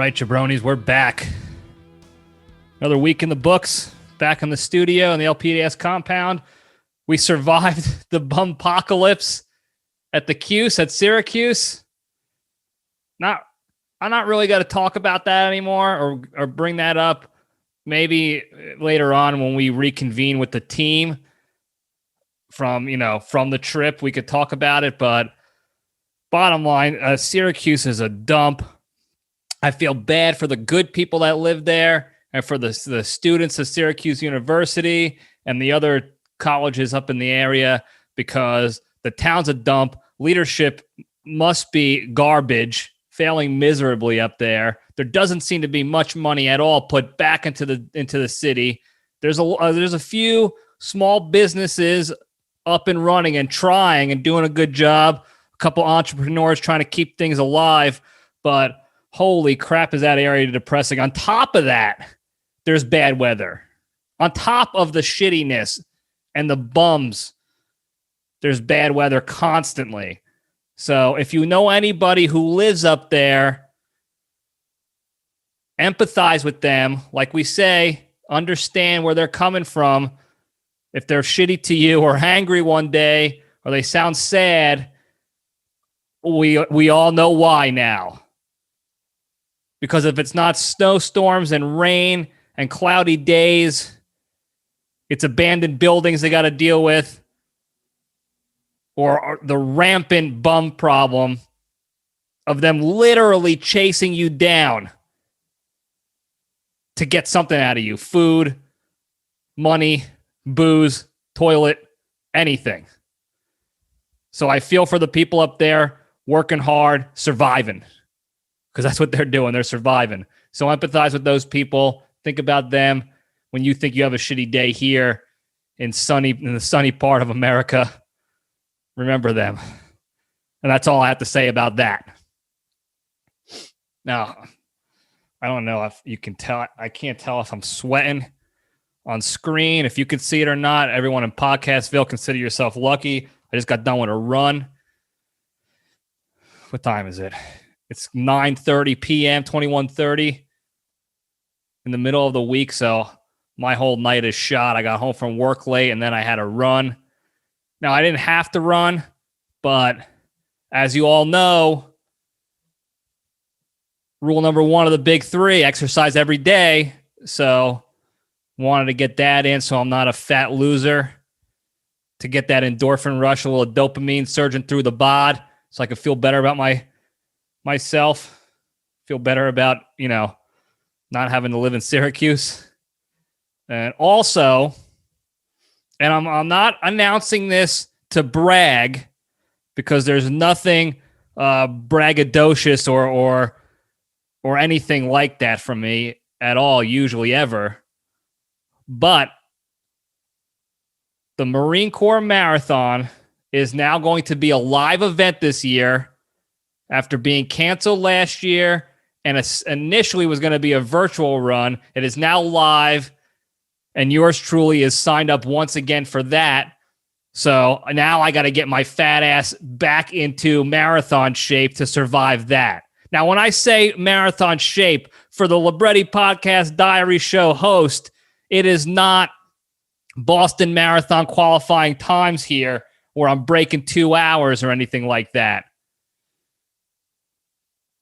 right, jabronis, we're back. Another week in the books, back in the studio in the LPDS compound. We survived the bumpocalypse at the Cuse at Syracuse. I'm not really going to talk about that anymore or bring that up. Maybe later on when we reconvene with the team from the trip, we could talk about it. But bottom line, Syracuse is a dump. I feel bad for the good people that live there and for the students of Syracuse University and the other colleges up in the area, because the town's a dump. Leadership must be garbage, failing miserably up there. There doesn't seem to be much money at all put back into the city. There's a few small businesses up and running and trying and doing a good job. A couple entrepreneurs trying to keep things alive, but holy crap, is that area depressing. On top of that, there's bad weather. On top of the shittiness and the bums, there's bad weather constantly. So if you know anybody who lives up there, empathize with them. Like we say, understand where they're coming from. If they're shitty to you or angry one day or they sound sad, we all know why now. Because if it's not snowstorms and rain and cloudy days, it's abandoned buildings they got to deal with, or the rampant bum problem of them literally chasing you down to get something out of you. Food, money, booze, toilet, anything. So I feel for the people up there working hard, surviving. Because that's what they're doing. They're surviving. So empathize with those people. Think about them when you think you have a shitty day here in the sunny part of America. Remember them. And that's all I have to say about that. Now, I don't know if you can tell. I can't tell if I'm sweating on screen. If you can see it or not, everyone in Podcastville, consider yourself lucky. I just got done with a run. What time is it? It's 9:30 p.m., 21:30 in the middle of the week, so my whole night is shot. I got home from work late, and then I had a run. Now, I didn't have to run, but as you all know, rule number one of the big three, exercise every day. So wanted to get that in so I'm not a fat loser, to get that endorphin rush, a little dopamine surging through the bod so I could feel better about myself, feel better about, not having to live in Syracuse. And also, and I'm not announcing this to brag, because there's nothing braggadocious or anything like that from me at all, usually ever. But the Marine Corps Marathon is now going to be a live event this year, after being canceled last year and initially was going to be a virtual run. It is now live, and yours truly is signed up once again for that. So now I got to get my fat ass back into marathon shape to survive that. Now, when I say marathon shape, for the Libretti Podcast Diary Show host, it is not Boston Marathon qualifying times here where I'm breaking 2 hours or anything like that.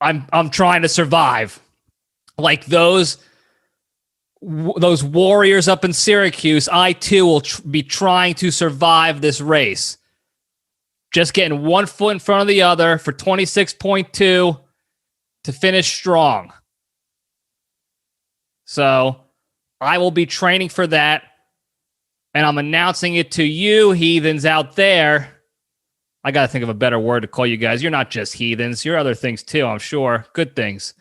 I'm trying to survive. Like those warriors up in Syracuse, I too will be trying to survive this race. Just getting one foot in front of the other for 26.2 to finish strong. So I will be training for that, and I'm announcing it to you heathens out there. I got to think of a better word to call you guys. You're not just heathens. You're other things too, I'm sure. Good things.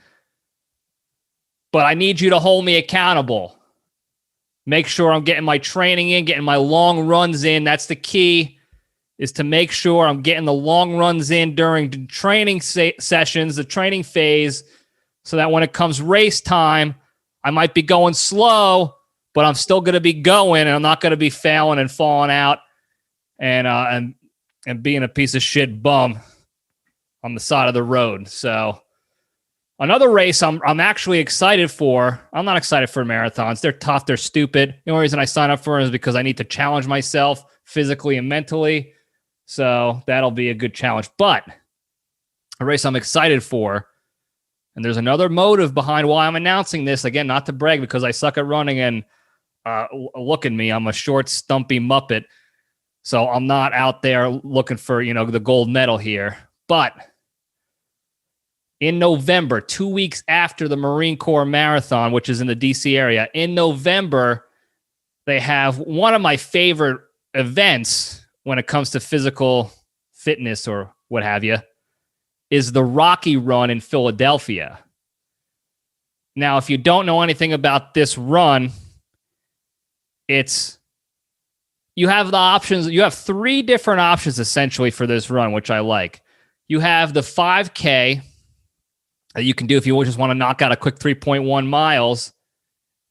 But I need you to hold me accountable. Make sure I'm getting my training in, getting my long runs in. That's the key, is to make sure I'm getting the long runs in during the training sessions, the training phase, so that when it comes race time, I might be going slow, but I'm still going to be going, and I'm not going to be failing and falling out and being a piece of shit bum on the side of the road. So Another race I'm actually excited for. I'm not excited for marathons. They're tough. They're stupid. The only reason I sign up for it is because I need to challenge myself physically and mentally. So that'll be a good challenge. But a race I'm excited for, and there's another motive behind why I'm announcing this. Again, not to brag because I suck at running and look at me. I'm a short, stumpy Muppet. So I'm not out there looking for, the gold medal here. But in November, 2 weeks after the Marine Corps Marathon, which is in the DC area, in November, they have one of my favorite events when it comes to physical fitness or what have you, is the Rocky Run in Philadelphia. Now, if you don't know anything about this run, you have the options. You have 3 different options essentially for this run, which I like. You have the 5K that you can do if you just want to knock out a quick 3.1 miles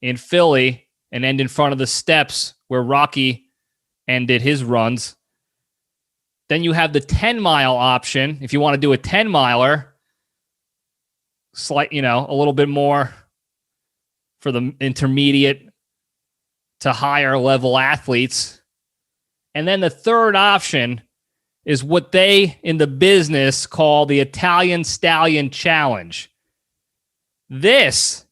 in Philly and end in front of the steps where Rocky ended his runs. Then you have the 10-mile option. If you want to do a 10-miler, a little bit more for the intermediate to higher level athletes. And then the third option is what they in the business call the Italian Stallion Challenge. This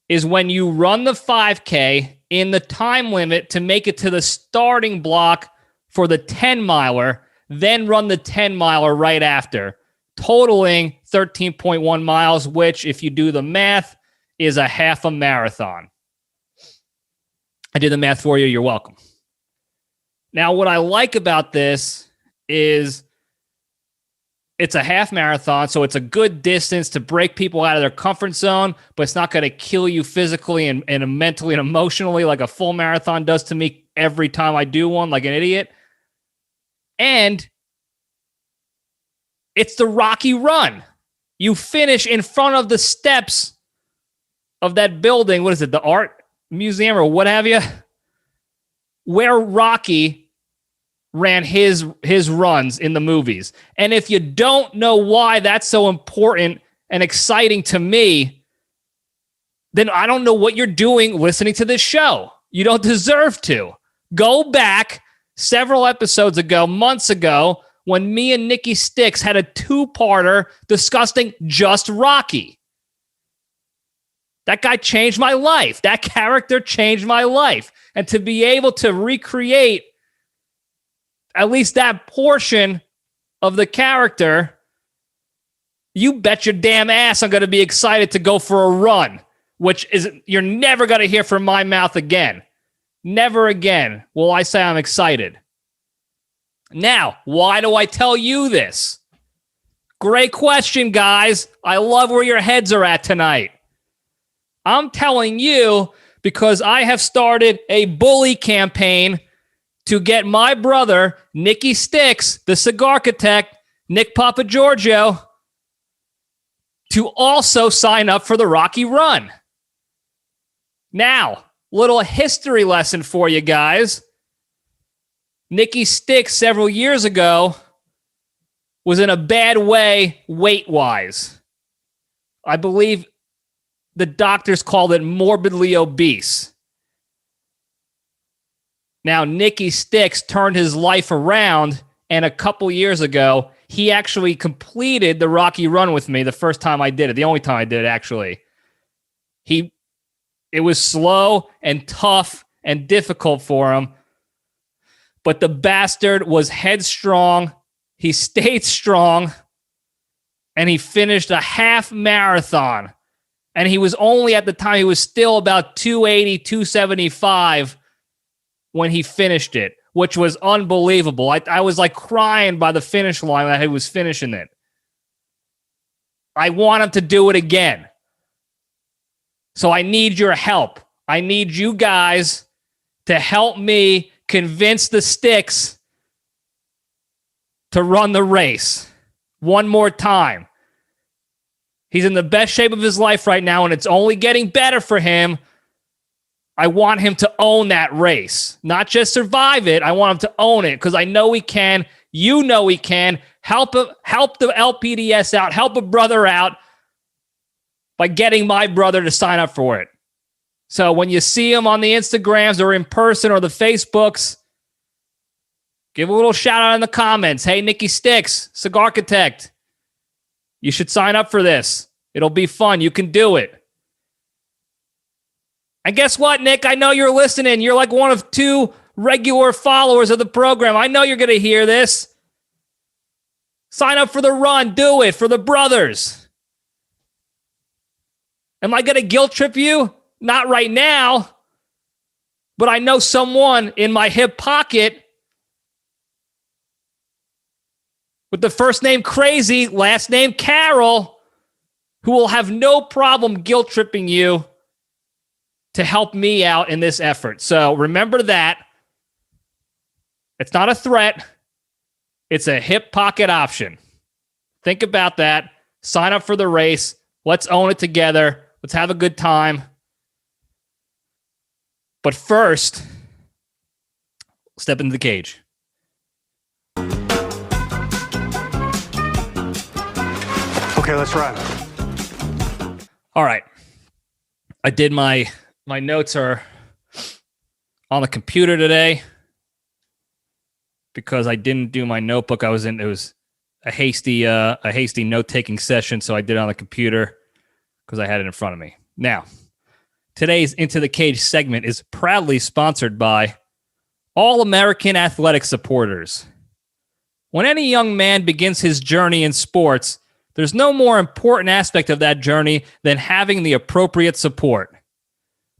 is when you run the 5K in the time limit to make it to the starting block for the 10-miler, then run the 10-miler right after, totaling 13.1 miles, which, if you do the math, is a half a marathon. I did the math for you. You're welcome. Now, what I like about this is it's a half marathon, so it's a good distance to break people out of their comfort zone, but it's not going to kill you physically and mentally and emotionally like a full marathon does to me every time I do one, like an idiot. And it's the Rocky Run. You finish in front of the steps of that building. What is it? The art museum or what have you? Where Rocky ran his runs in the movies. And if you don't know why that's so important and exciting to me, then I don't know what you're doing listening to this show. You don't deserve to. Go back several episodes ago, months ago, when me and Nikki Sticks had a 2-parter discussing just Rocky. That guy changed my life. That character changed my life. And to be able to recreate at least that portion of the character, you bet your damn ass I'm going to be excited to go for a run, which is you're never going to hear from my mouth again. Never again will I say I'm excited. Now, why do I tell you this? Great question, guys. I love where your heads are at tonight. I'm telling you because I have started a bully campaign to get my brother, Nicky Sticks, the cigar architect, Nick Papagiorgio, to also sign up for the Rocky Run. Now, little history lesson for you guys. Nicky Sticks several years ago was in a bad way weight-wise. I believe the doctors called it morbidly obese. Now, Nicky Sticks turned his life around, and a couple years ago, he actually completed the Rocky Run with me the first time I did it, the only time I did it, actually. It was slow and tough and difficult for him, but the bastard was headstrong. He stayed strong, and he finished a half marathon. And he was only, at the time, he was still about 280, 275 when he finished it, which was unbelievable. I was like crying by the finish line that he was finishing it. I want him to do it again. So I need your help. I need you guys to help me convince the Sticks to run the race one more time. He's in the best shape of his life right now, and it's only getting better for him. I want him to own that race, not just survive it. I want him to own it because I know he can. You know he can. Help the LPDS out. Help a brother out by getting my brother to sign up for it. So when you see him on the Instagrams or in person or the Facebooks, give a little shout out in the comments. Hey, Nikki Sticks, Cigar Architect, you should sign up for this. It'll be fun. You can do it. And guess what, Nick? I know you're listening. You're like one of 2 regular followers of the program. I know you're going to hear this. Sign up for the run. Do it for the brothers. Am I going to guilt trip you? Not right now. But I know someone in my hip pocket with the first name Crazy, last name Carol, who will have no problem guilt tripping you to help me out in this effort. So remember that. It's not a threat. It's a hip pocket option. Think about that. Sign up for the race. Let's own it together. Let's have a good time. But first, step into the cage. Okay, let's run. All right. I did my notes are on the computer today because I didn't do my notebook. It was a hasty note-taking session, so I did it on the computer because I had it in front of me. Now, today's Into the Cage segment is proudly sponsored by All-American Athletic Supporters. When any young man begins his journey in sports, there's no more important aspect of that journey than having the appropriate support.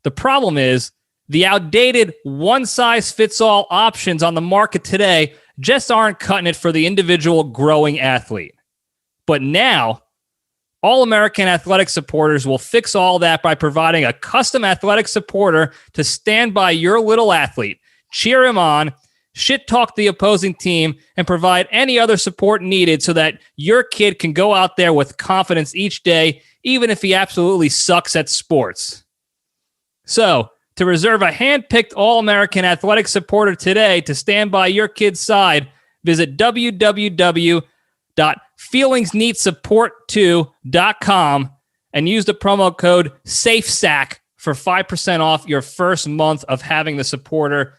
The problem is the outdated one-size-fits-all options on the market today just aren't cutting it for the individual growing athlete. But now, All-American Athletic Supporters will fix all that by providing a custom athletic supporter to stand by your little athlete, cheer him on, shit-talk the opposing team, and provide any other support needed so that your kid can go out there with confidence each day, even if he absolutely sucks at sports. So, to reserve a hand-picked All-American Athletic Supporter today to stand by your kid's side, visit www.feelingsneedsupport2.com and use the promo code SAFESACK for 5% off your first month of having the supporter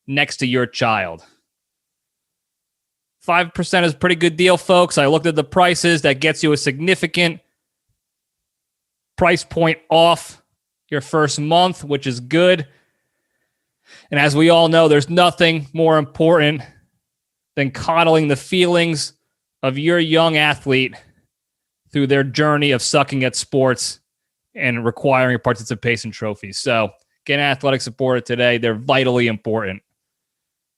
next to your child. 5% is a pretty good deal, folks. I looked at the prices. That gets you a significant price point off your first month, which is good. And as we all know, there's nothing more important than coddling the feelings of your young athlete through their journey of sucking at sports and requiring participation trophies. So get an athletic supporter today. They're vitally important.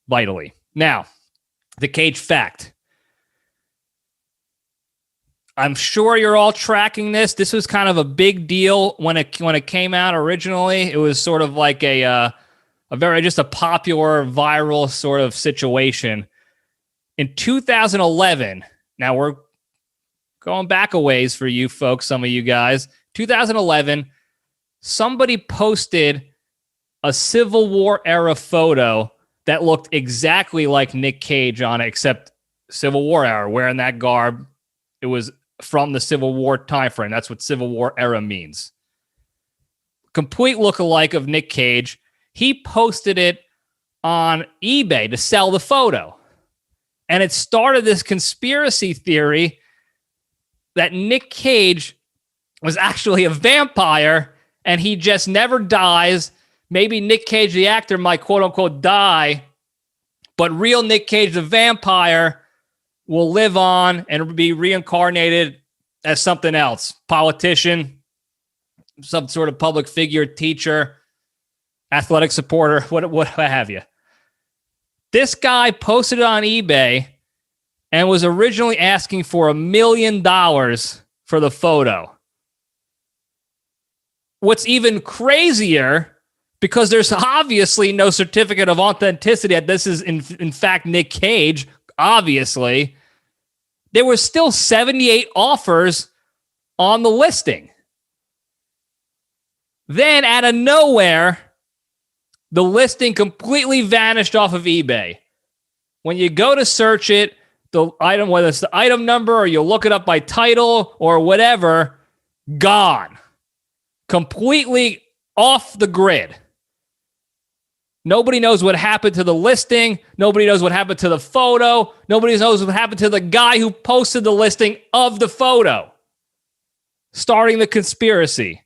Vitally. Now, the cage fact. I'm sure you're all tracking this. This was kind of a big deal when it came out originally. It was sort of like a popular viral sort of situation. In 2011, now we're going back a ways for you folks, some of you guys. 2011, somebody posted a Civil War era photo that looked exactly like Nick Cage on it, except Civil War era, wearing that garb. It was from the Civil War timeframe. That's what Civil War era means. Complete lookalike of Nick Cage. He posted it on eBay to sell the photo. And it started this conspiracy theory that Nick Cage was actually a vampire and he just never dies. Maybe Nick Cage, the actor, might quote unquote die, but real Nick Cage, the vampire, will live on and be reincarnated as something else. Politician, some sort of public figure, teacher, athletic supporter, what have you. This guy posted it on eBay and was originally asking for $1 million for the photo. What's even crazier, because there's obviously no certificate of authenticity that this is in fact Nick Cage, obviously, there were still 78 offers on the listing. Then out of nowhere, the listing completely vanished off of eBay. When you go to search it, the item, whether it's the item number or you look it up by title or whatever, gone. Completely off the grid. Nobody knows what happened to the listing. Nobody knows what happened to the photo. Nobody knows what happened to the guy who posted the listing of the photo, starting the conspiracy.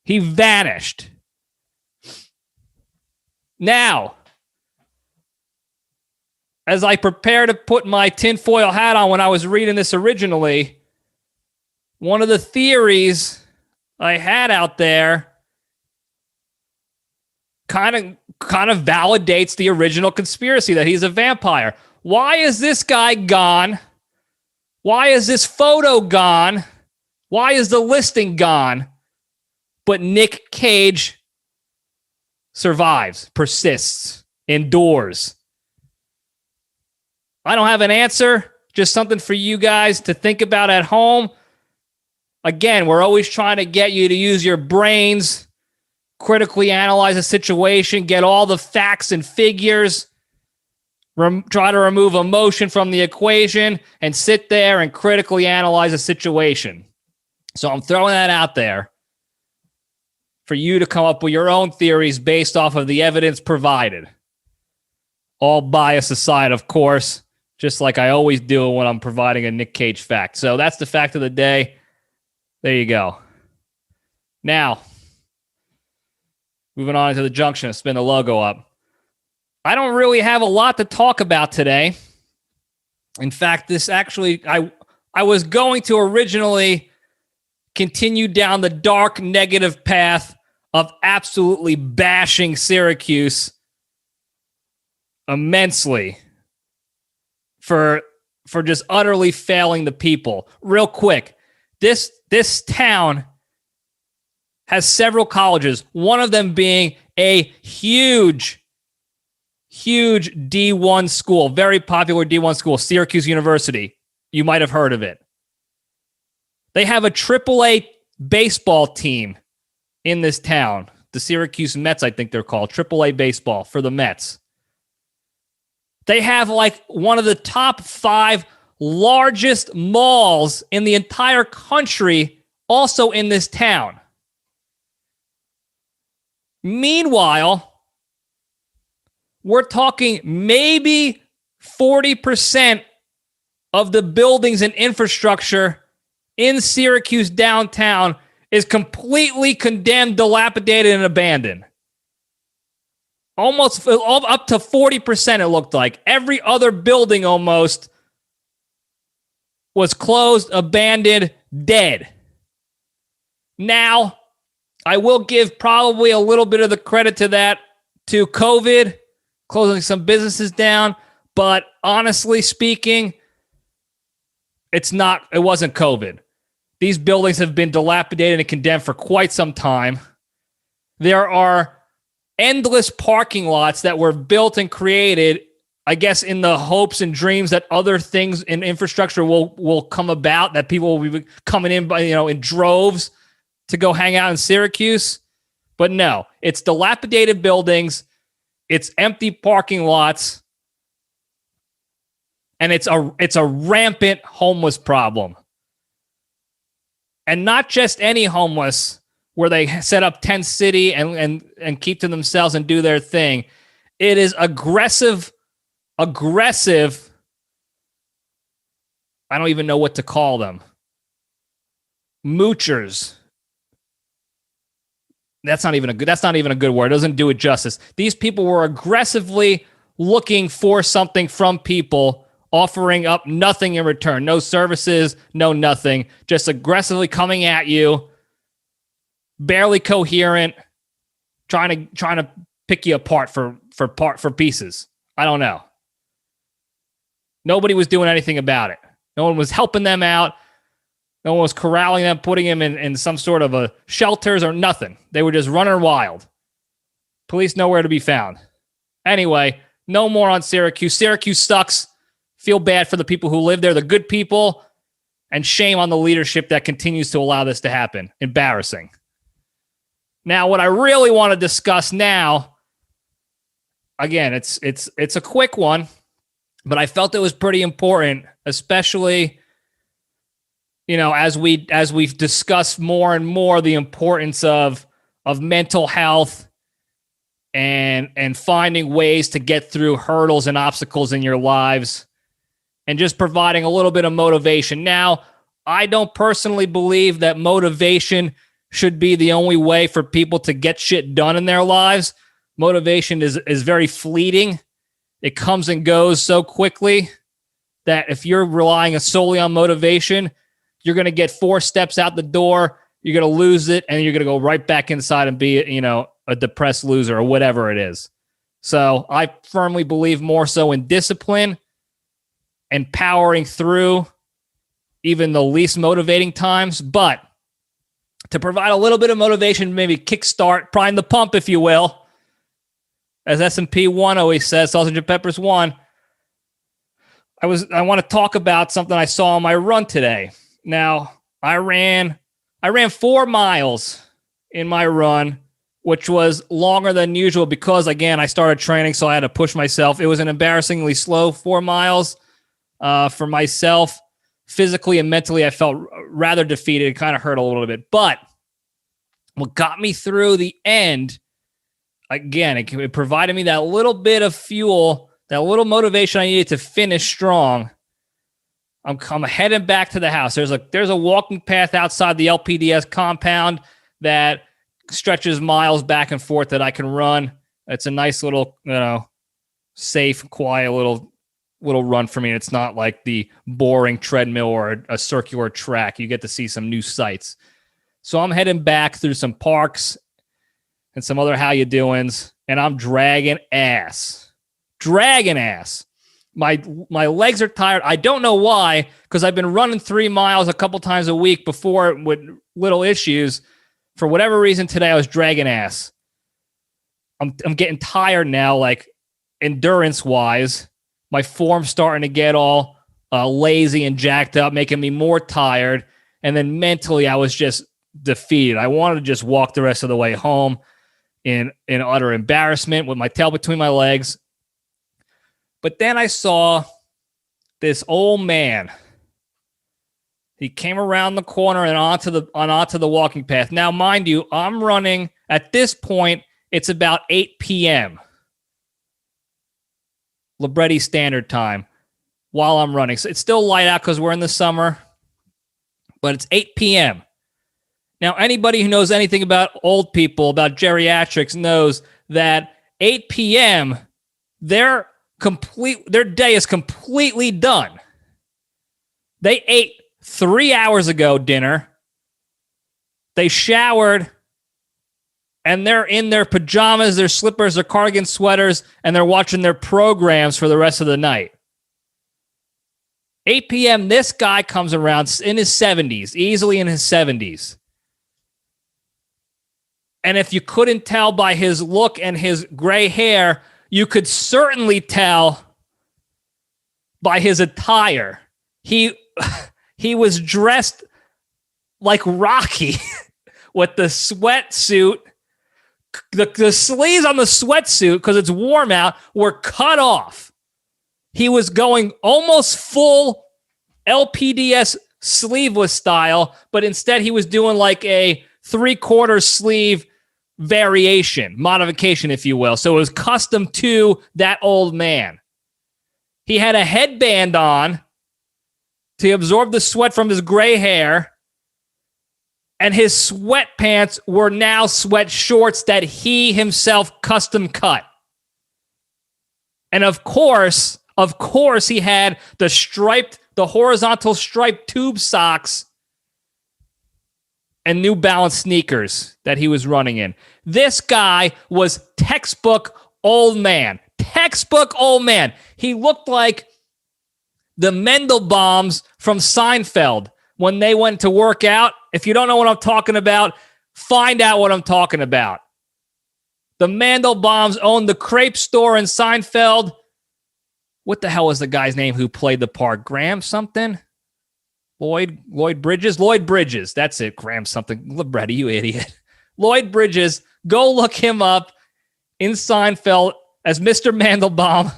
He vanished. Now, as I prepare to put my tinfoil hat on when I was reading this originally, one of the theories I had out there kind of validates the original conspiracy that he's a vampire. Why is this guy gone? Why is this photo gone? Why is the listing gone? But Nick Cage survives, persists, endures. I don't have an answer, just something for you guys to think about at home. Again, we're always trying to get you to use your brains, critically analyze a situation, get all the facts and figures, try to remove emotion from the equation, and sit there and critically analyze a situation. So I'm throwing that out there for you to come up with your own theories based off of the evidence provided. All bias aside, of course, just like I always do when I'm providing a Nick Cage fact. So that's the fact of the day. There you go. Now, moving on to the junction, spin the logo up. I don't really have a lot to talk about today. In fact, this actually, I was going to originally continue down the dark negative path of absolutely bashing Syracuse immensely for just utterly failing the people. Real quick, this town has several colleges, one of them being a huge D1 school, very popular D1 school, Syracuse University. You might have heard of it. They have a AAA baseball team in this town. The Syracuse Mets, I think they're called. AAA baseball for the Mets. They have like one of the top 5 largest malls in the entire country also in this town. Meanwhile, we're talking maybe 40% of the buildings and infrastructure in Syracuse downtown is completely condemned, dilapidated, and abandoned. Almost up to 40%, it looked like. Every other building almost was closed, abandoned, dead. Now, I will give probably a little bit of the credit to that to COVID, closing some businesses down. But honestly speaking, it wasn't COVID. These buildings have been dilapidated and condemned for quite some time. There are endless parking lots that were built and created, I guess, in the hopes and dreams that other things in infrastructure will come about, that people will be coming in by, in droves to go hang out in Syracuse. But no, it's dilapidated buildings, it's empty parking lots, and it's a rampant homeless problem. And not just any homeless, where they set up tent city and keep to themselves and do their thing. It is aggressive. I don't even know what to call them. Moochers. That's not even a good word. It doesn't do it justice. These people were aggressively looking for something from people, offering up nothing in return. No services, no nothing. Just aggressively coming at you, barely coherent, trying to pick you apart for pieces. I don't know. Nobody was doing anything about it. No one was helping them out. No one was corralling them, putting them in some sort of a shelters or nothing. They were just running wild. Police nowhere to be found. Anyway, no more on Syracuse. Syracuse sucks. Feel bad for the people who live there, the good people, and shame on the leadership that continues to allow this to happen. Embarrassing. Now, what I really want to discuss now, again, it's a quick one. But I felt it was pretty important, especially, as we've discussed more and more the importance of mental health and finding ways to get through hurdles and obstacles in your lives and just providing a little bit of motivation. Now, I don't personally believe that motivation should be the only way for people to get shit done in their lives. Motivation is very fleeting. It comes and goes so quickly that if you're relying solely on motivation, you're going to get 4 steps out the door, you're going to lose it, and you're going to go right back inside and be, a depressed loser or whatever it is. So I firmly believe more so in discipline and powering through even the least motivating times. But to provide a little bit of motivation, maybe kickstart, prime the pump, if you will, as S&P 1 always says, sausage and peppers 1. I want to talk about something I saw on my run today. Now, I ran 4 miles in my run, which was longer than usual because, again, I started training, so I had to push myself. It was an embarrassingly slow 4 miles for myself. Physically and mentally, I felt rather defeated. It kind of hurt a little bit. But what got me through the end, again, it provided me that little bit of fuel, that little motivation I needed to finish strong. I'm heading back to the house. There's a walking path outside the LPDS compound that stretches miles back and forth that I can run. It's a nice little, safe, quiet little run for me. It's not like the boring treadmill or a circular track. You get to see some new sights. So I'm heading back through some parks and some other how you doings, and I'm dragging ass. My legs are tired. I don't know why, because I've been running 3 miles a couple times a week before with little issues. For whatever reason, today I was dragging ass. I'm getting tired now, like endurance-wise. My form's starting to get all lazy and jacked up, making me more tired. And then mentally, I was just defeated. I wanted to just walk the rest of the way home in utter embarrassment with my tail between my legs. But then I saw this old man. He came around the corner and onto the walking path. Now, mind you, I'm running at this point. It's about 8 p.m. Libretti Standard Time while I'm running. So it's still light out because we're in the summer, but it's 8 p.m. Now, anybody who knows anything about old people, about geriatrics, knows that 8 p.m. their day is completely done. They ate 3 hours ago dinner. They showered, and they're in their pajamas, their slippers, their cardigan sweaters, and they're watching their programs for the rest of the night. 8 p.m., this guy comes around in his 70s, easily in his 70s. And if you couldn't tell by his look and his gray hair, you could certainly tell by his attire. He was dressed like Rocky with the sweatsuit. The sleeves on the sweatsuit, because it's warm out, were cut off. He was going almost full LPDS sleeveless style, but instead he was doing like a 3/4 sleeve modification, if you will. So it was custom to that old man. He had a headband on to absorb the sweat from his gray hair, and his sweatpants were now sweat shorts that he himself custom cut. And of course, he had the horizontal striped tube socks and New Balance sneakers that he was running in. This guy was textbook old man. He looked like the Mendelbaums from Seinfeld when they went to work out. If you don't know what I'm talking about, find out what I'm talking about. The Mandelbaums owned the crepe store in Seinfeld. What the hell was the guy's name who played the part? Graham something? Lloyd Bridges? Lloyd Bridges. That's it. Graham something. Libretti, you idiot. Lloyd Bridges. Go look him up in Seinfeld as Mr. Mandelbaum.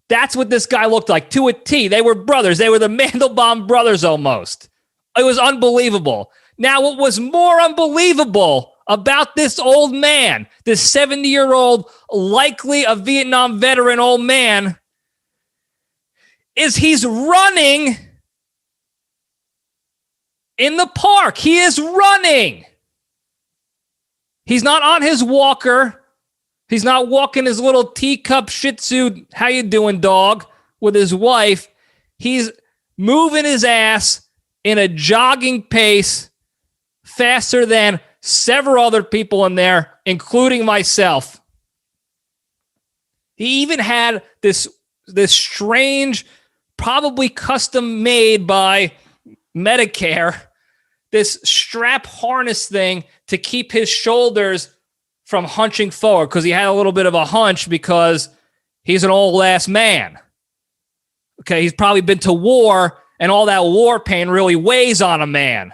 That's what this guy looked like to a T. They were brothers. They were the Mandelbaum brothers almost. It was unbelievable. Now, what was more unbelievable about this old man, this 70-year-old, likely a Vietnam veteran old man, is he's running in the park. He is running. He's not on his walker. He's not walking his little teacup Shih Tzu, how you doing, dog, with his wife. He's moving his ass in a jogging pace faster than several other people in there, including myself. He even had this strange, probably custom made by Medicare, this strap harness thing to keep his shoulders from hunching forward, because he had a little bit of a hunch because he's an old ass man. Okay, he's probably been to war, and all that war pain really weighs on a man.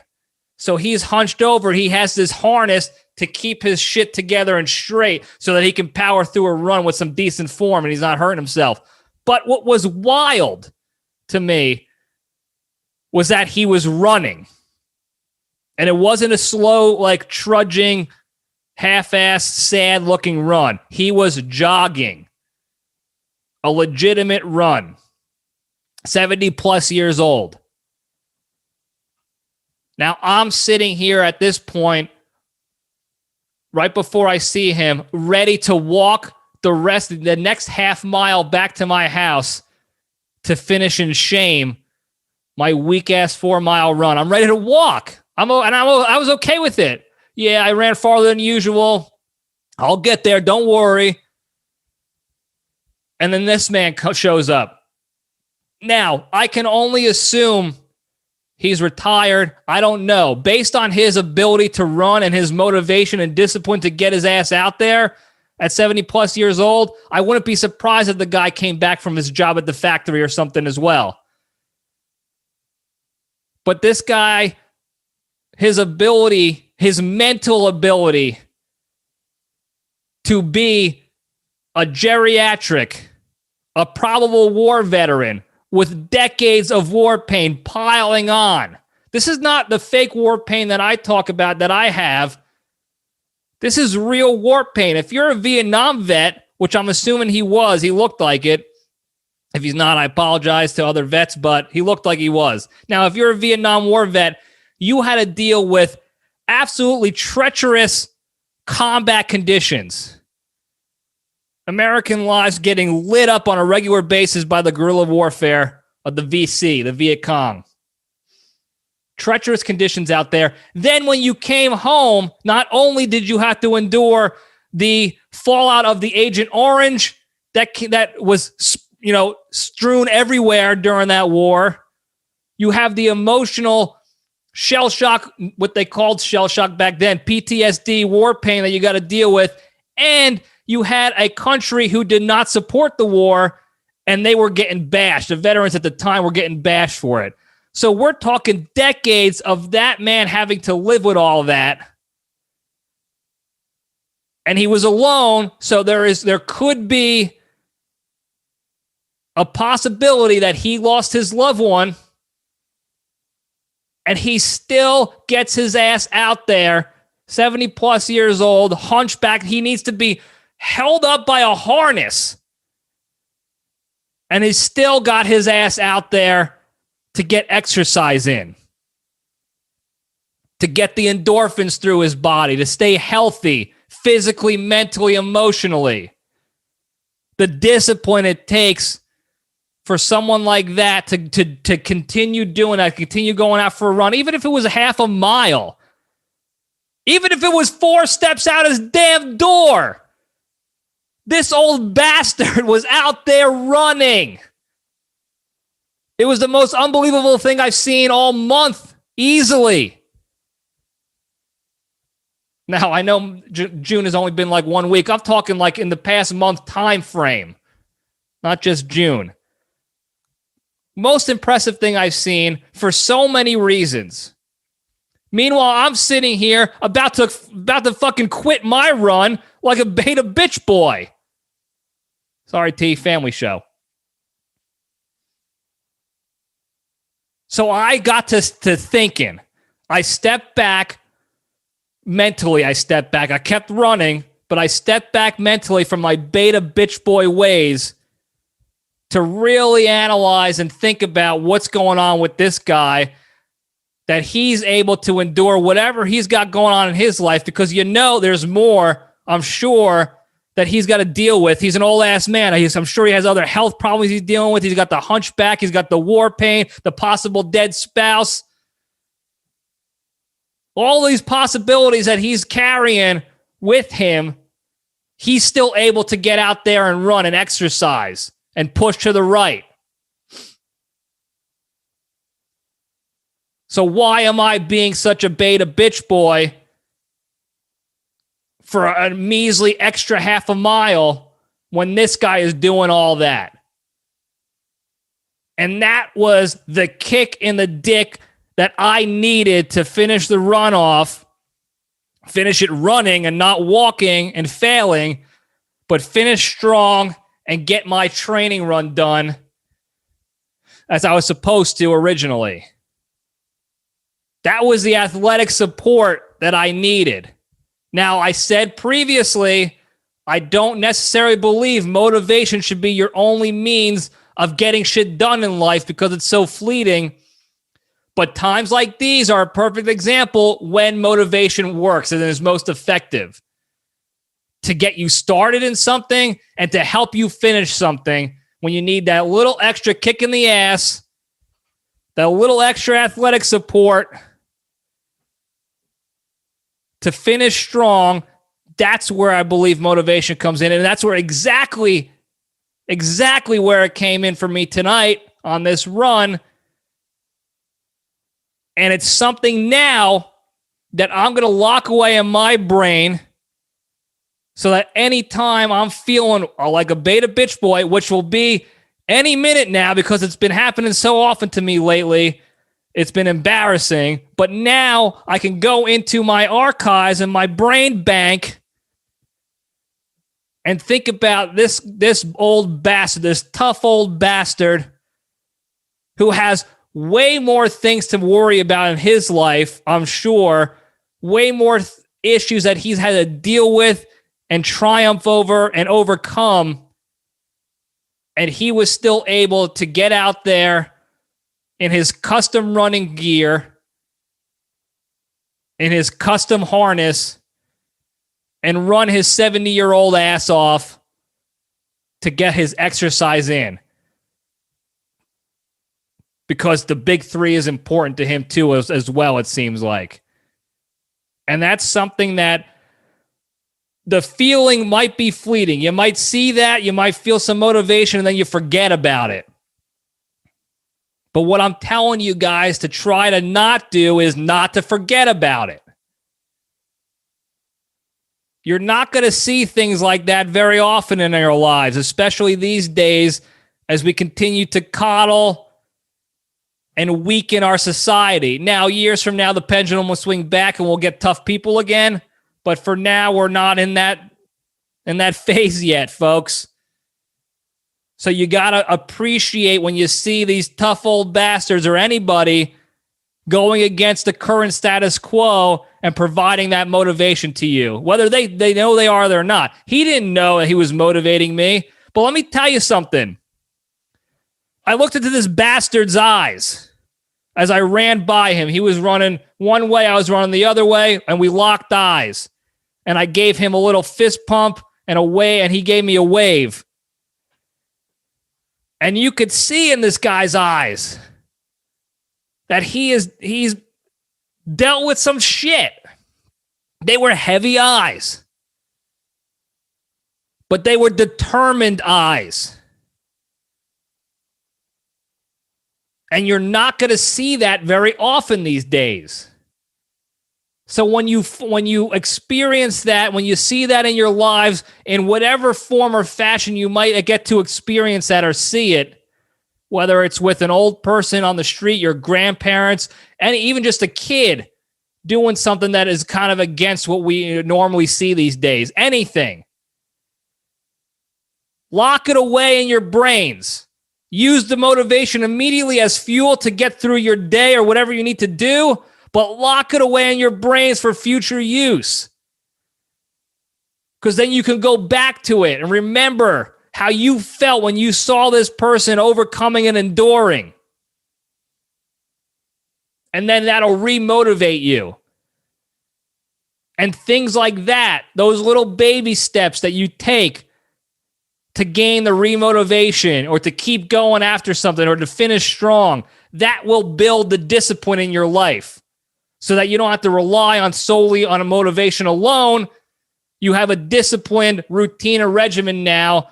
So he's hunched over. He has this harness to keep his shit together and straight so that he can power through a run with some decent form and he's not hurting himself. But what was wild to me was that he was running. And it wasn't a slow, like trudging, half-assed, sad-looking run. He was jogging. A legitimate run. 70-plus years old. Now, I'm sitting here at this point, right before I see him, ready to walk the next half mile back to my house to finish in shame my weak-ass 4-mile run. I'm ready to walk. I was okay with it. Yeah, I ran farther than usual. I'll get there. Don't worry. And then this man shows up. Now, I can only assume he's retired. I don't know. Based on his ability to run and his motivation and discipline to get his ass out there at 70-plus years old, I wouldn't be surprised if the guy came back from his job at the factory or something as well. But this guy, his ability, his mental ability to be a geriatric, a probable war veteran with decades of war pain piling on. This is not the fake war pain that I talk about that I have. This is real war pain. If you're a Vietnam vet, which I'm assuming he was, he looked like it. If he's not, I apologize to other vets, but he looked like he was. Now, if you're a Vietnam War vet, you had to deal with absolutely treacherous combat conditions. American lives getting lit up on a regular basis by the guerrilla warfare of the VC, the Viet Cong. Treacherous conditions out there. Then when you came home, not only did you have to endure the fallout of the Agent Orange that was, strewn everywhere during that war, you have the emotional shell shock, what they called shell shock back then, PTSD, war pain that you got to deal with, and you had a country who did not support the war, and they were getting bashed. The veterans at the time were getting bashed for it. So we're talking decades of that man having to live with all of that. And he was alone, so there could be a possibility that he lost his loved one, and he still gets his ass out there, 70-plus years old, hunchback. He needs to be held up by a harness. And he's still got his ass out there to get exercise in, to get the endorphins through his body, to stay healthy, physically, mentally, emotionally. The discipline it takes for someone like that to continue doing that, continue going out for a run, even if it was a half a mile, even if it was 4 steps out his damn door. This old bastard was out there running. It was the most unbelievable thing I've seen all month, easily. Now, I know June has only been like 1 week. I'm talking like in the past month time frame, not just June. Most impressive thing I've seen for so many reasons. Meanwhile, I'm sitting here about to fucking quit my run like a beta bitch boy. Sorry, T, family show. So I got to thinking. I stepped back mentally. I kept running, but I stepped back mentally from my beta bitch boy ways to really analyze and think about what's going on with this guy, that he's able to endure whatever he's got going on in his life, because there's more, I'm sure, that he's got to deal with. He's an old-ass man. I'm sure he has other health problems he's dealing with. He's got the hunchback. He's got the war pain, the possible dead spouse. All these possibilities that he's carrying with him, he's still able to get out there and run and exercise and push to the right. So why am I being such a beta bitch boy for a measly extra half a mile when this guy is doing all that? And that was the kick in the dick that I needed to finish the run off, finish it running and not walking and failing, but finish strong and get my training run done as I was supposed to originally. That was the athletic support that I needed. Now, I said previously, I don't necessarily believe motivation should be your only means of getting shit done in life because it's so fleeting. But times like these are a perfect example when motivation works and is most effective to get you started in something and to help you finish something when you need that little extra kick in the ass, that little extra athletic support to finish strong. That's where I believe motivation comes in. And that's where exactly where it came in for me tonight on this run. And it's something now that I'm going to lock away in my brain so that anytime I'm feeling like a beta bitch boy, which will be any minute now because it's been happening so often to me lately, it's been embarrassing. But now I can go into my archives and my brain bank and think about this old bastard, this tough old bastard who has way more things to worry about in his life, I'm sure, way more issues that he's had to deal with and triumph over and overcome. And he was still able to get out there in his custom running gear, in his custom harness, and run his 70-year-old ass off to get his exercise in. Because the big three is important to him too, as well, it seems like. And that's something that the feeling might be fleeting. You might see that, you might feel some motivation, and then you forget about it. But what I'm telling you guys to try to not do is not to forget about it. You're not going to see things like that very often in your lives, especially these days as we continue to coddle and weaken our society. Now, years from now, the pendulum will swing back and we'll get tough people again. But for now, we're not in that phase yet, folks. So you got to appreciate when you see these tough old bastards or anybody going against the current status quo and providing that motivation to you, whether they know they are or not. He didn't know that he was motivating me. But let me tell you something. I looked into this bastard's eyes as I ran by him. He was running one way, I was running the other way, and we locked eyes. And I gave him a little fist pump and a wave, and he gave me a wave. And you could see in this guy's eyes that he's dealt with some shit. They were heavy eyes, but they were determined eyes. And you're not going to see that very often these days. So when you experience that, when you see that in your lives, in whatever form or fashion you might get to experience that or see it, whether it's with an old person on the street, your grandparents, and even just a kid doing something that is kind of against what we normally see these days, anything. Lock it away in your brains. Use the motivation immediately as fuel to get through your day or whatever you need to do, but lock it away in your brains for future use. Because then you can go back to it and remember how you felt when you saw this person overcoming and enduring. And then that'll remotivate you. And things like that, those little baby steps that you take to gain the remotivation or to keep going after something or to finish strong, that will build the discipline in your life so that you don't have to rely on solely on a motivation alone. You have a disciplined routine or regimen now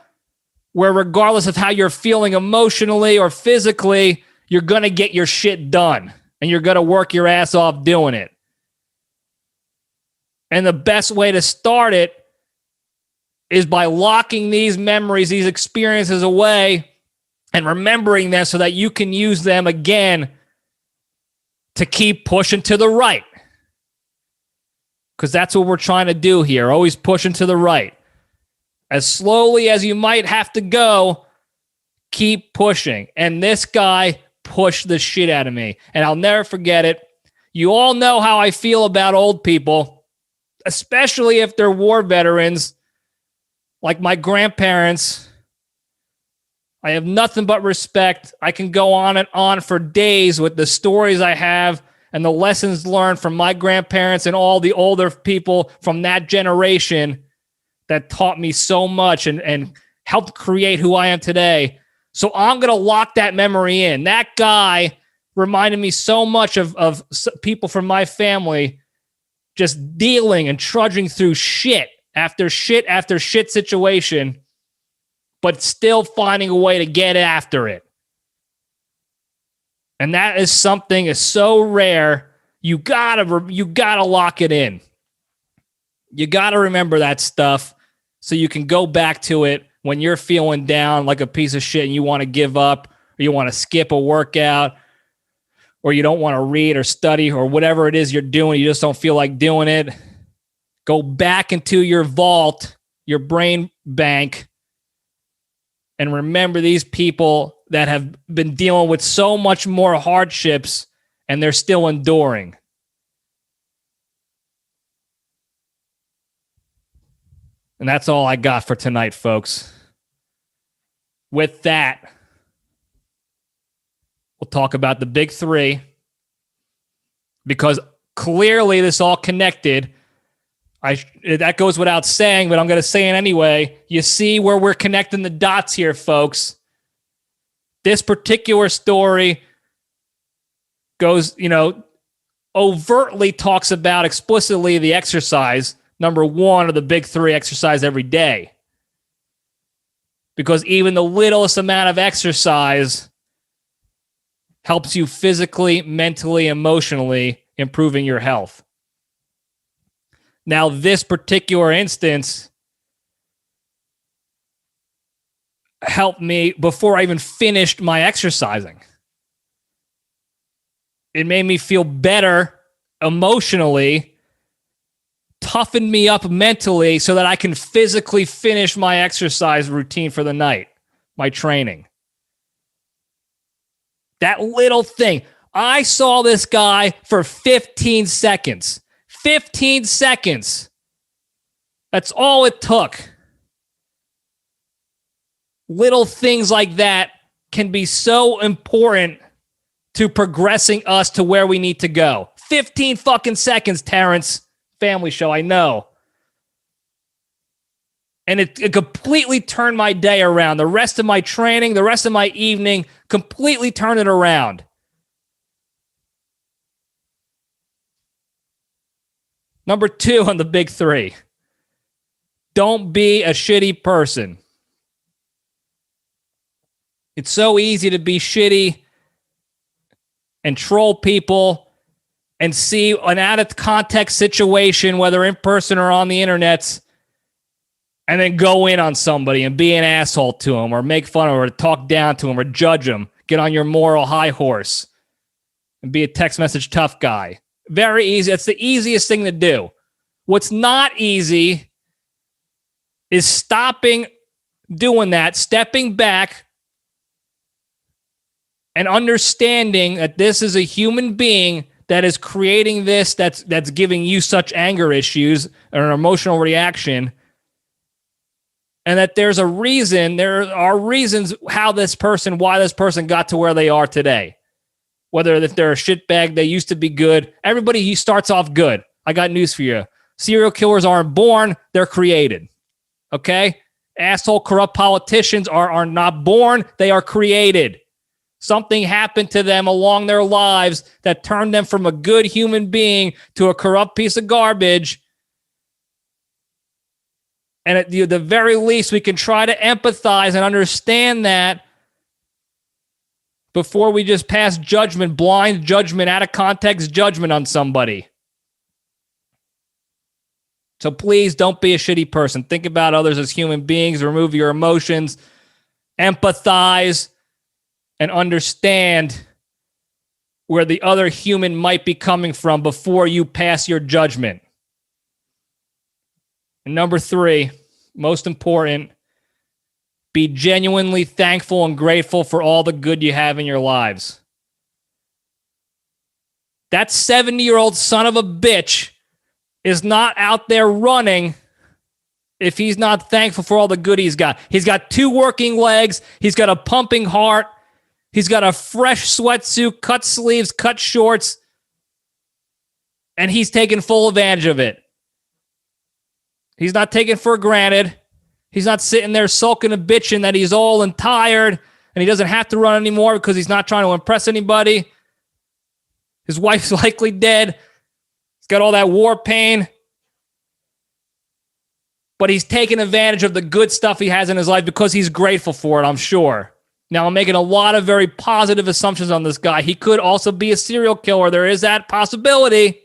where regardless of how you're feeling emotionally or physically, you're going to get your shit done and you're going to work your ass off doing it. And the best way to start it is by locking these memories, these experiences away and remembering them so that you can use them again to keep pushing to the right. Because that's what we're trying to do here, always pushing to the right. As slowly as you might have to go, keep pushing. And this guy pushed the shit out of me. And I'll never forget it. You all know how I feel about old people, especially if they're war veterans. Like my grandparents, I have nothing but respect. I can go on and on for days with the stories I have and the lessons learned from my grandparents and all the older people from that generation that taught me so much and helped create who I am today. So I'm going to lock that memory in. That guy reminded me so much of people from my family just dealing and trudging through shit after shit situation, but still finding a way to get after it. And that is something is so rare. You gotta lock it in. You gotta remember that stuff so you can go back to it when you're feeling down like a piece of shit and you want to give up or you want to skip a workout or you don't want to read or study or whatever it is you're doing. You just don't feel like doing it. Go back into your vault, your brain bank, and remember these people that have been dealing with so much more hardships and they're still enduring. And that's all I got for tonight, folks. With that, we'll talk about the big three because clearly this all connected. That goes without saying, but I'm going to say it anyway. You see where we're connecting the dots here, folks. This particular story goes, overtly talks about explicitly the exercise, number one of the big three, exercise every day. Because even the littlest amount of exercise helps you physically, mentally, emotionally improving your health. Now, this particular instance helped me before I even finished my exercising. It made me feel better emotionally, toughened me up mentally so that I can physically finish my exercise routine for the night, my training. That little thing. I saw this guy for 15 seconds. 15 seconds. That's all it took. Little things like that can be so important to progressing us to where we need to go. 15 fucking seconds, Terrence. Family show, I know. And it completely turned my day around. The rest of my training, the rest of my evening, completely turned it around. Number 2 on the big three. Don't be a shitty person. It's so easy to be shitty and troll people and see an out-of-context situation, whether in person or on the internet, and then go in on somebody and be an asshole to them or make fun of them or talk down to them or judge them. Get on your moral high horse and be a text message tough guy. Very easy. It's the easiest thing to do. What's not easy is stopping doing that, stepping back, and understanding that this is a human being that is creating this, that's giving you such anger issues or an emotional reaction, and that there are reasons why this person got to where they are today. Whether if they're a shitbag, they used to be good. Everybody starts off good. I got news for you. Serial killers aren't born, they're created. Okay? Asshole corrupt politicians are not born, they are created. Something happened to them along their lives that turned them from a good human being to a corrupt piece of garbage. And at the very least, we can try to empathize and understand that before we just pass judgment, blind judgment, out of context judgment on somebody. So please don't be a shitty person. Think about others as human beings. Remove your emotions. Empathize and understand where the other human might be coming from before you pass your judgment. And number 3, most important, be genuinely thankful and grateful for all the good you have in your lives. That 70-year-old son of a bitch is not out there running if he's not thankful for all the good he's got. He's got 2 working legs. He's got a pumping heart. He's got a fresh sweatsuit, cut sleeves, cut shorts, and he's taking full advantage of it. He's not taken for granted. He's not sitting there sulking and bitching that he's old and tired and he doesn't have to run anymore because he's not trying to impress anybody. His wife's likely dead. He's got all that war pain. But he's taking advantage of the good stuff he has in his life because he's grateful for it, I'm sure. Now, I'm making a lot of very positive assumptions on this guy. He could also be a serial killer. There is that possibility.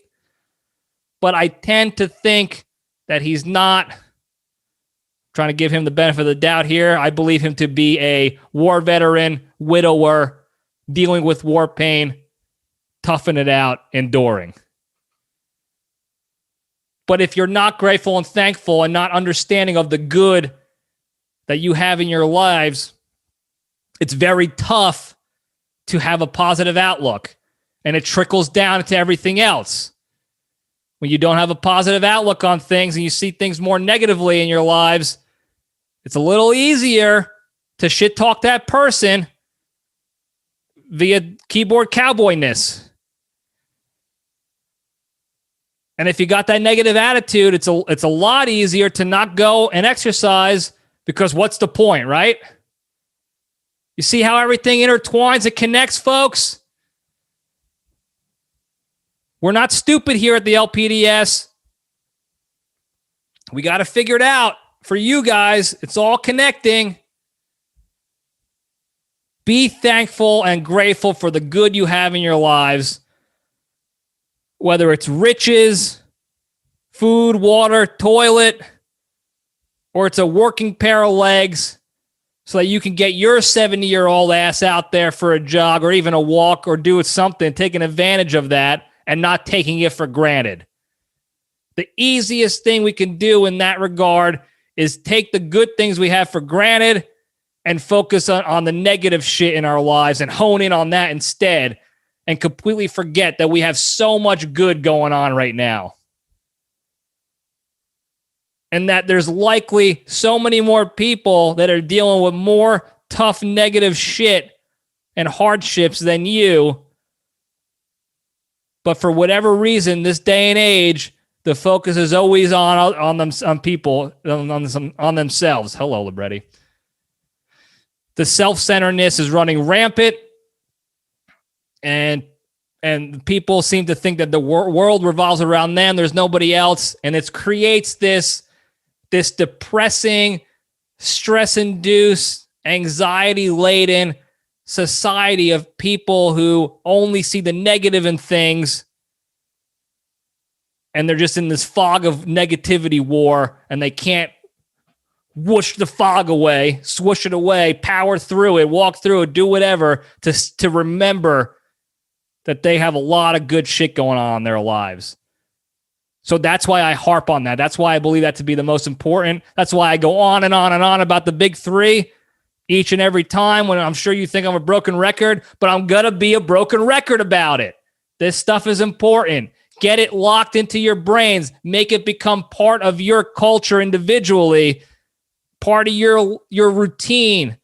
But I tend to think that he's not. Trying to give him the benefit of the doubt here. I believe him to be a war veteran, widower, dealing with war pain, toughing it out, enduring. But if you're not grateful and thankful and not understanding of the good that you have in your lives, it's very tough to have a positive outlook. And it trickles down into everything else. When you don't have a positive outlook on things and you see things more negatively in your lives, it's a little easier to shit talk that person via keyboard cowboyness. And if you got that negative attitude, it's a lot easier to not go and exercise because what's the point, right? You see how everything intertwines and connects, folks? We're not stupid here at the LPDS. We got to figure it out. For you guys, it's all connecting. Be thankful and grateful for the good you have in your lives. Whether it's riches, food, water, toilet, or it's a working pair of legs so that you can get your 70-year-old ass out there for a jog or even a walk or do something, taking advantage of that and not taking it for granted. The easiest thing we can do in that regard is take the good things we have for granted and focus on the negative shit in our lives and hone in on that instead and completely forget that we have so much good going on right now. And that there's likely so many more people that are dealing with more tough, negative shit and hardships than you. But for whatever reason, this day and age, the focus is always on themselves. Hello, Libretti. The self-centeredness is running rampant, and people seem to think that the world revolves around them. There's nobody else, and it creates this depressing, stress-induced, anxiety-laden society of people who only see the negative in things. And they're just in this fog of negativity war, and they can't whoosh the fog away, swoosh it away, power through it, walk through it, do whatever to remember that they have a lot of good shit going on in their lives. So that's why I harp on that. That's why I believe that to be the most important. That's why I go on and on and on about the big 3. each and every time when I'm sure you think I'm a broken record, but I'm going to be a broken record about it. This stuff is important. Get it locked into your brains. Make it become part of your culture individually. Part of your routine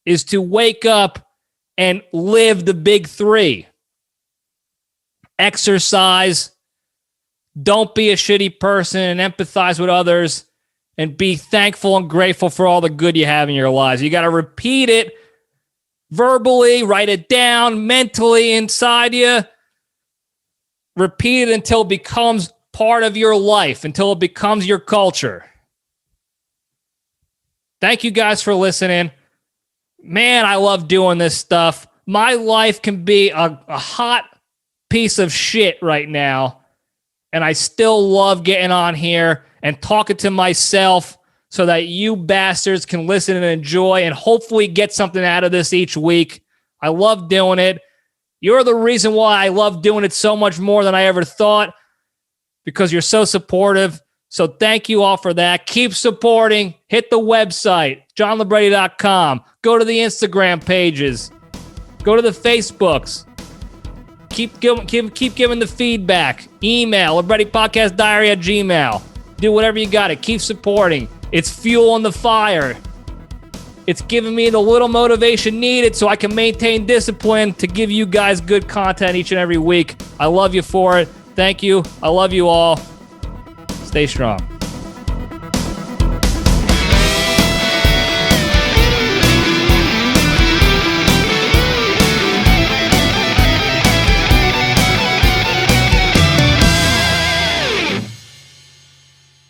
is to wake up and live the big three. Exercise. Don't be a shitty person and empathize with others. And be thankful and grateful for all the good you have in your lives. You got to repeat it verbally, write it down mentally inside you. Repeat it until it becomes part of your life, until it becomes your culture. Thank you guys for listening. Man, I love doing this stuff. My life can be a hot piece of shit right now, and I still love getting on here and talking to myself so that you bastards can listen and enjoy and hopefully get something out of this each week. I love doing it. You're the reason why I love doing it so much more than I ever thought, because you're so supportive. So thank you all for that. Keep supporting. Hit the website, johnlibretti.com. Go to the Instagram pages. Go to the Facebooks. Keep giving the feedback. Email, LibrettiPodcastDiary@gmail.com. Do whatever you got to. Keep supporting. It's fuel on the fire. It's giving me the little motivation needed so I can maintain discipline to give you guys good content each and every week. I love you for it. Thank you. I love you all. Stay strong.